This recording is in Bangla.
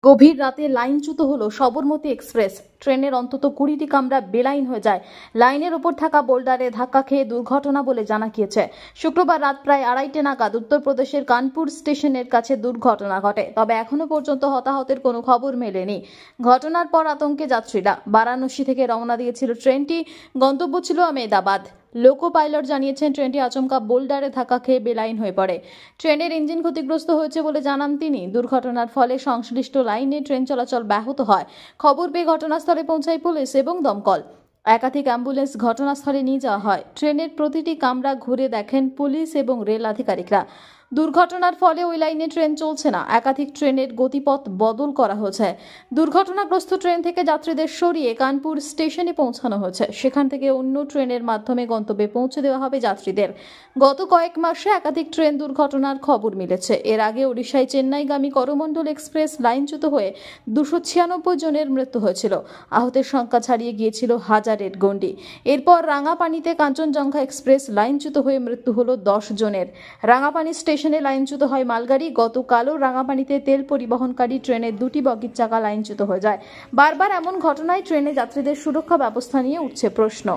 গভীর রাতে লাইনচ্যুত হলো সবরমতী এক্সপ্রেস। ট্রেনের অন্তত 20টি কামরা বেলাইন হয়ে যায়। লাইনের ওপর থাকা বোল্ডারে ধাক্কা খেয়ে দুর্ঘটনা বলে জানা গিয়েছে। শুক্রবার রাত প্রায় 2:30 নাগাদ উত্তরপ্রদেশের কানপুর স্টেশনের কাছে দুর্ঘটনা ঘটে। তবে এখনো পর্যন্ত হতাহতের কোনো খবর মেলেনি। ঘটনার পর আতঙ্কে যাত্রীরা। বারাণসী থেকে রওনা দিয়েছিল ট্রেনটি, গন্তব্য ছিল আহমেদাবাদ। লোকো পাইলট জানিয়েছেন ট্রেনটি আচমকা বোল্ডারে ধাক্কা খেয়ে বেলাইন হয়ে পড়ে। ট্রেনের ইঞ্জিন ক্ষতিগ্রস্ত হয়েছে বলে জানান তিনি। দুর্ঘটনার ফলে সংশ্লিষ্ট লাইনে ট্রেন চলাচল ব্যাহত হয়। খবর পেয়ে ঘটনাস্থলে পৌঁছায় পুলিশ এবং দমকল। একাধিক অ্যাম্বুলেন্স ঘটনাস্থলে নিয়ে যাওয়া হয়। ট্রেনের প্রতিটি কামরা ঘুরে দেখেন পুলিশ এবং রেল আধিকারিকরা। দুর্ঘটনার ফলে ওই লাইনে ট্রেন চলছে না। একাধিক ট্রেনের গতিপথ বদল করা হয়েছে। দুর্ঘটনাগ্রস্ত ট্রেন থেকে যাত্রীদের সরিয়ে কানপুর স্টেশনে পৌঁছানো হয়েছে। সেখান থেকে অন্য ট্রেনের মাধ্যমে গন্তব্যে পৌঁছে দেওয়া হবে যাত্রীদের। গত কয়েক মাসে একাধিক ট্রেন দুর্ঘটনার খবর মিলেছে। এর আগে ওড়িশায় চেন্নাইগামী করমণ্ডল এক্সপ্রেস লাইনচ্যুত হয়ে 296 জনের মৃত্যু হয়েছিল। আহতের সংখ্যা ছাড়িয়ে গিয়েছিল হাজারের গণ্ডি। এরপর রাঙাপানিতে কাঞ্চনজঙ্ঘা এক্সপ্রেস লাইনচ্যুত হয়ে মৃত্যু হলো 10 জনের। রাঙাপানি স্টেশনে লাইনচ্যুত হয় মালগাড়ি। গতকালও রাঙাপানিতে তেল পরিবহনকারী ট্রেনের 2টি বগির চাকা লাইনচ্যুত হয়ে যায়। বারবার এমন ঘটনায় ট্রেনে যাত্রীদের সুরক্ষা ব্যবস্থা নিয়ে উঠছে প্রশ্ন।